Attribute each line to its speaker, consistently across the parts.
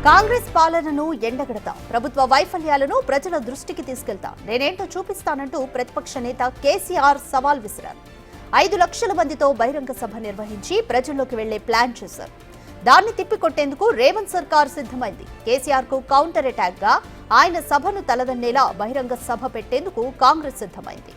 Speaker 1: కాంగ్రెస్ పాలనను ఎండగడతా, ప్రభుత్వ వైఫల్యాలను ప్రజల దృష్టికి తీసుకెళ్తా, నేనేంటో చూపిస్తానంటూ ప్రతిపక్ష నేత కేసీఆర్ సవాల్ విసిరారు. 5 లక్షల మందితో బహిరంగ సభ నిర్వహించి ప్రజల్లోకి వెళ్లే ప్లాన్ చేశారు. దాన్ని తిప్పికొట్టేందుకు రేవంత్ సర్కార్ సిద్ధమైంది. కేసీఆర్ కు కౌంటర్ అటాక్ గా ఆయన సభను తలదన్నేలా బహిరంగ సభ పెట్టేందుకు కాంగ్రెస్ సిద్ధమైంది.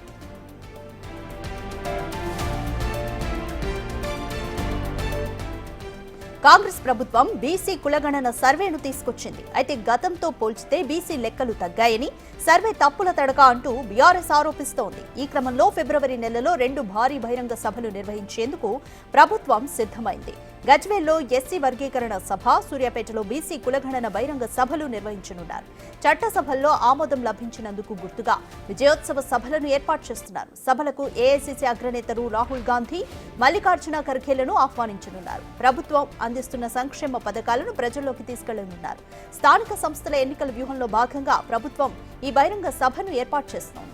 Speaker 1: కాంగ్రెస్ ప్రభుత్వం బీసీ కులగణన సర్వేను తీసుకొచ్చింది. అయితే గతంతో పోల్చితే బీసీ లెక్కలు తగ్గాయని, సర్వే తప్పుల తడక అంటూ బీఆర్ఎస్ ఆరోపిస్తోంది. ఈ క్రమంలో ఫిబ్రవరి నెలలో 2 భారీ బహిరంగ సభలు నిర్వహించేందుకు ప్రభుత్వం సిద్ధమైంది. గజ్వేల్లో ఎస్సీ వర్గీకరణ సభ, సూర్యాపేటలో బీసీ కులగణన బహిరంగ సభలు నిర్వహించనున్నారు. చట్టసభల్లో ఆమోదం లభించినందుకు గుర్తుగా విజయోత్సవ సభలను ఏర్పాటు చేస్తున్నారు. సభలకు ఏఐసీసీ అగ్రనేతలు రాహుల్ గాంధీ, మల్లికార్జున ఖర్గేలను ఆహ్వానించనున్నారు. ప్రభుత్వం అందిస్తున్న సంక్షేమ పథకాలను ప్రజల్లోకి తీసుకెళ్లనున్నారు. స్థానిక సంస్థల ఎన్నికల వ్యూహంలో భాగంగా ప్రభుత్వం ఈ బహిరంగ సభను ఏర్పాటు చేస్తోంది.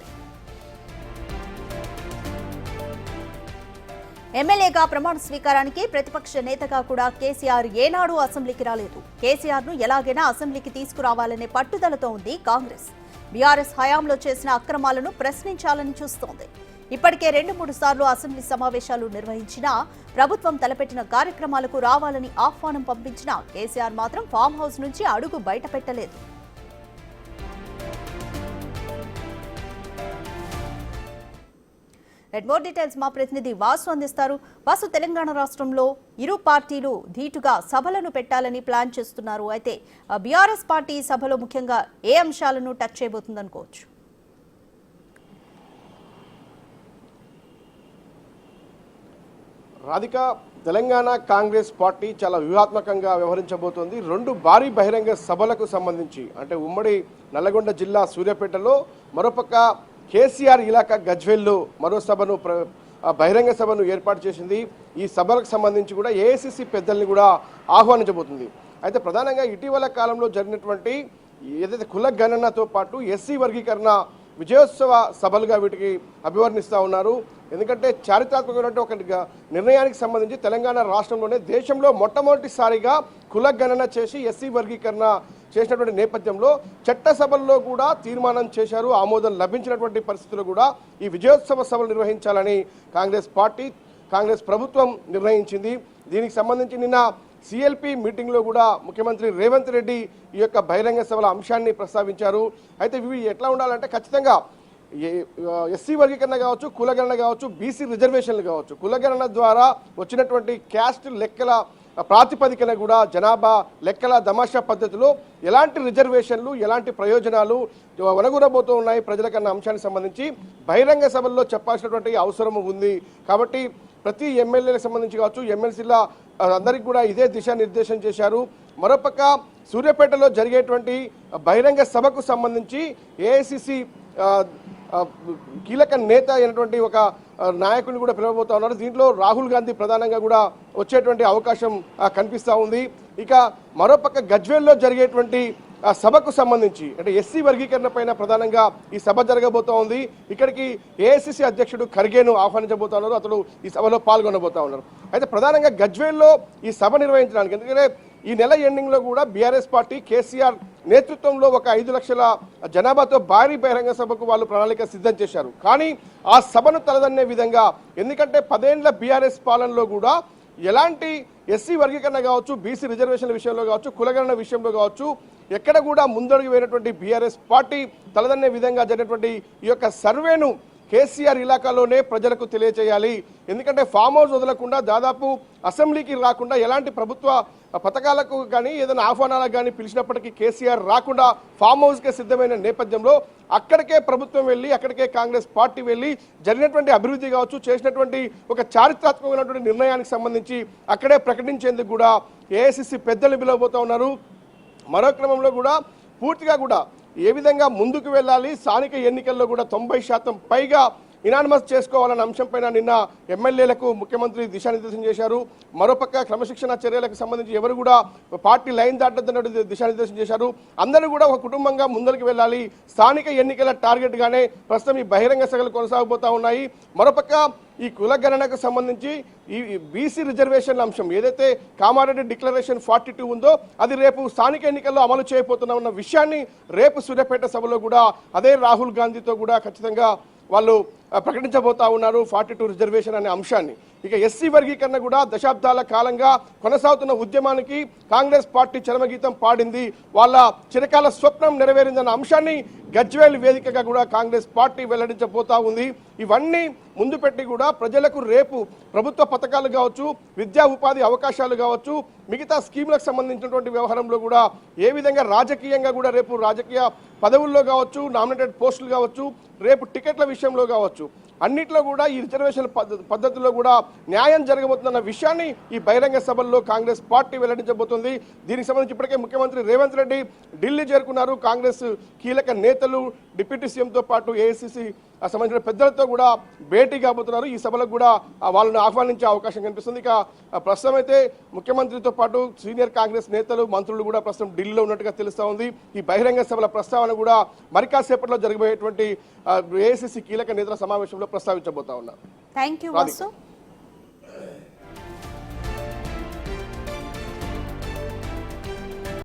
Speaker 1: ఎమ్మెల్యేగా ప్రమాణ స్వీకారానికి ప్రతిపక్ష నేతగా కూడా కేసీఆర్ ఏనాడు అసెంబ్లీకి రాలేదు. కేసీఆర్ ను ఎలాగైనా అసెంబ్లీకి తీసుకురావాలనే పట్టుదలతో ఉంది కాంగ్రెస్. బీఆర్ఎస్ హయాంలో చేసిన అక్రమాలను ప్రశ్నించాలని చూస్తోంది. ఇప్పటికే 2-3 సార్లు అసెంబ్లీ సమావేశాలు నిర్వహించినా, ప్రభుత్వం తలపెట్టిన కార్యక్రమాలకు రావాలని ఆహ్వానం పంపించినా కేసీఆర్ మాత్రం ఫామ్ హౌస్ నుంచి అడుగు బయట పెట్టలేదు. మోర్ డీటెయిల్స్ మా ప్రతినిధి వాసు అందిస్తారు. వాసు, తెలంగాణ రాష్ట్రంలో ఇరు పార్టీలు ధీటుగా సభలను పెట్టాలని ప్లాన్ చేస్తున్నారు. అయితే బీఆర్ఎస్ పార్టీ సభలో ముఖ్యంగా ఏ అంశాలను టచ్ చేయబోతుందనుకోవచ్చు?
Speaker 2: రాధిక, తెలంగాణ కాంగ్రెస్ పార్టీ చాలా వ్యూహాత్మకంగా వ్యవహరించబోతోంది. 2 భారీ బహిరంగ సభలకు సంబంధించి, అంటే ఉమ్మడి నల్లగొండ జిల్లా సూర్యాపేటలో, మరోపక్క కేసీఆర్ ఇలాకా గజ్వేల్లో మరో సభను బహిరంగ సభను ఏర్పాటు చేసింది. ఈ సభలకు సంబంధించి కూడా ఏఐసీసీ పెద్దల్ని కూడా ఆహ్వానించబోతుంది. అయితే ప్రధానంగా ఇటీవల కాలంలో జరిగినటువంటి ఏదైతే కుల గణనతో పాటు ఎస్సీ వర్గీకరణ విజయోత్సవ సభలుగా వీటికి అభివర్ణిస్తూ ఉన్నారు. ఎందుకంటే చారిత్రాత్మకమైనటువంటి ఒక నిర్ణయానికి సంబంధించి తెలంగాణ రాష్ట్రంలోనే దేశంలో మొట్టమొదటిసారిగా కుల గణన చేసి ఎస్సీ వర్గీకరణ చేసినటువంటి నేపథ్యంలో చట్టసభల్లో కూడా తీర్మానం చేశారు. ఆమోదం లభించినటువంటి పరిస్థితుల్లో కూడా ఈ విజయోత్సవ సభలు నిర్వహించాలని కాంగ్రెస్ ప్రభుత్వం నిర్ణయించింది. దీనికి సంబంధించి నిన్న సిఎల్పి మీటింగ్లో కూడా ముఖ్యమంత్రి రేవంత్ రెడ్డి ఈ యొక్క బహిరంగ సభల అంశాన్ని ప్రస్తావించారు. అయితే ఇవి ఎట్లా ఉండాలంటే ఖచ్చితంగా ఎస్సీ వర్గీకరణ కావచ్చు, కులగణన కావచ్చు, బీసీ రిజర్వేషన్లు కావచ్చు, కులగణన ద్వారా వచ్చినటువంటి క్యాస్ట్ లెక్కల ప్రాతిపదికన కూడా జనాభా లెక్కల దమాషా పద్ధతిలో ఎలాంటి రిజర్వేషన్లు, ఎలాంటి ప్రయోజనాలు వనగూరబోతూ ఉన్నాయి ప్రజలకన్న అంశానికి సంబంధించి బహిరంగ సభల్లో చెప్పాల్సినటువంటి అవసరం ఉంది. కాబట్టి ప్రతి ఎమ్మెల్యేలకు సంబంధించి కావచ్చు, ఎమ్మెల్సీల అందరికీ కూడా ఇదే దిశానిర్దేశం చేశారు. మరోపక్క సూర్యాపేటలో జరిగేటువంటి బహిరంగ సభకు సంబంధించి ఏఐసీసీ కీలక నేత అయినటువంటి ఒక నాయకుడిని కూడా పిలవబోతా ఉన్నారు. దీంట్లో రాహుల్ గాంధీ ప్రధానంగా కూడా వచ్చేటువంటి అవకాశం కనిపిస్తూ ఉంది. ఇక మరోపక్క గజ్వేల్లో జరిగేటువంటి సభకు సంబంధించి, అంటే ఎస్సీ వర్గీకరణ పైన ప్రధానంగా ఈ సభ జరగబోతా ఉంది. ఇక్కడికి ఏఐసీసీ అధ్యక్షుడు ఖర్గేను ఆహ్వానించబోతా ఉన్నారు. అతడు ఈ సభలో పాల్గొనబోతా ఉన్నారు. అయితే ప్రధానంగా గజ్వేల్లో ఈ సభ నిర్వహించడానికి, ఎందుకంటే ఈ నెల ఎండింగ్లో కూడా బీఆర్ఎస్ పార్టీ కేసీఆర్ నేతృత్వంలో ఒక 5 లక్షల జనాభాతో భారీ బహిరంగ సభకు వాళ్ళు ప్రణాళిక సిద్ధం చేశారు. కానీ ఆ సభను తలదన్నే విధంగా, ఎందుకంటే 10 ఏళ్ల బీఆర్ఎస్ పాలనలో కూడా ఎలాంటి ఎస్సీ వర్గీకరణ కావచ్చు, బీసీ రిజర్వేషన్ల విషయంలో కావచ్చు, కులగణన విషయంలో కావచ్చు, ఎక్కడ కూడా ముందడుగు వేసినటువంటి బీఆర్ఎస్ పార్టీ తలదన్నే విధంగా జరిగినటువంటి ఈ యొక్క సర్వేను కేసీఆర్ ఇలాకాలోనే ప్రజలకు తెలియచేయాలి. ఎందుకంటే ఫామ్ హౌస్ వదలకుండా, దాదాపు అసెంబ్లీకి రాకుండా, ఎలాంటి ప్రభుత్వ పథకాలకు కానీ ఏదైనా ఆహ్వానాలకు కానీ పిలిచినప్పటికీ కేసీఆర్ రాకుండా ఫామ్ హౌస్కే సిద్ధమైన నేపథ్యంలో అక్కడికే ప్రభుత్వం వెళ్ళి, అక్కడికే కాంగ్రెస్ పార్టీ వెళ్ళి జరిగినటువంటి అభివృద్ధి కావచ్చు, చేసినటువంటి ఒక చారిత్రాత్మకమైనటువంటి నిర్ణయానికి సంబంధించి అక్కడే ప్రకటించేందుకు కూడా ఏఐసీసీ పెద్దలు పిలవబోతూ ఉన్నారు. మరో క్రమంలో కూడా పూర్తిగా కూడా ఏ విధంగా ముందుకు వెళ్ళాలి, స్థానిక ఎన్నికల్లో కూడా 90% పైగా ఇనానిమస్ చేసుకోవాలన్న అంశంపైన నిన్న ఎమ్మెల్యేలకు ముఖ్యమంత్రి దిశానిర్దేశం చేశారు. మరోపక్క క్రమశిక్షణ చర్యలకు సంబంధించి ఎవరు కూడా పార్టీ లైన్ దాటొద్దన్నట్టు దిశానిర్దేశం చేశారు. అందరూ కూడా ఒక కుటుంబంగా ముందరికి వెళ్ళాలి. స్థానిక ఎన్నికల టార్గెట్ గానే ప్రస్తుతం ఈ బహిరంగ సభలు కొనసాగబోతా ఉన్నాయి. మరోపక్క ఈ కులగణనకు సంబంధించి ఈ బీసీ రిజర్వేషన్ల అంశం ఏదైతే కామారెడ్డి డిక్లరేషన్ 42 ఉందో అది రేపు స్థానిక ఎన్నికల్లో అమలు చేయబోతున్న విషయాన్ని రేపు సూర్యాపేట సభలో కూడా అదే రాహుల్ గాంధీతో కూడా ఖచ్చితంగా వాళ్ళు ప్రకటించబోతా ఉన్నారు 42 రిజర్వేషన్ అనే అంశాన్ని. ఇక ఎస్సీ వర్గీకరణ కూడా దశాబ్దాల కాలంగా కొనసాగుతున్న ఉద్యమానికి కాంగ్రెస్ పార్టీ చరమగీతం పాడింది. వాళ్ళ చిరకాల స్వప్నం నెరవేరిందన్న అంశాన్ని గజ్వేల్ వేదికగా కూడా కాంగ్రెస్ పార్టీ వెల్లడించబోతా ఉంది. ఇవన్నీ ముందు పెట్టి కూడా ప్రజలకు రేపు ప్రభుత్వ పథకాలు కావచ్చు, విద్యా ఉపాధి అవకాశాలు కావచ్చు, మిగతా స్కీములకు సంబంధించినటువంటి వ్యవహారంలో కూడా ఏ విధంగా రాజకీయంగా కూడా రేపు రాజకీయ పదవుల్లో కావచ్చు, నామినేటెడ్ పోస్టులు కావచ్చు, రేపు టికెట్ల విషయంలో కావచ్చు, అన్నిట్లో కూడా ఈ రిజర్వేషన్ పద్ధతిలో కూడా న్యాయం జరగబోతుందన్న విషయాన్ని ఈ బహిరంగ సభల్లో కాంగ్రెస్ పార్టీ వెల్లడించబోతుంది. దీనికి సంబంధించి ఇప్పటికే ముఖ్యమంత్రి రేవంత్ రెడ్డి ఢిల్లీ చేరుకున్నారు. కాంగ్రెస్ కీలక నేతలు, డిప్యూటీ సీఎంతో పాటు ఏఐసీసీ సంబంధించిన పెద్దలతో కూడా భేటీ కాబోతున్నారు. ఈ సభలకు కూడా వాళ్ళని ఆహ్వానించే అవకాశం కనిపిస్తుంది. ఇక ప్రస్తుతం అయితే ముఖ్యమంత్రితో పాటు సీనియర్ కాంగ్రెస్ నేతలు, మంత్రులు కూడా ప్రస్తుతం ఢిల్లీలో ఉన్నట్టుగా తెలుస్తా ఉంది. ఈ బహిరంగ సభల ప్రస్తావన కూడా మరి కాసేపట్లో జరగబోయేటువంటి ఏఐసీసీ కీలక నేతల సమావేశంలో ప్రస్తావించబోతా ఉన్నారు.
Speaker 1: Thank you Vasu.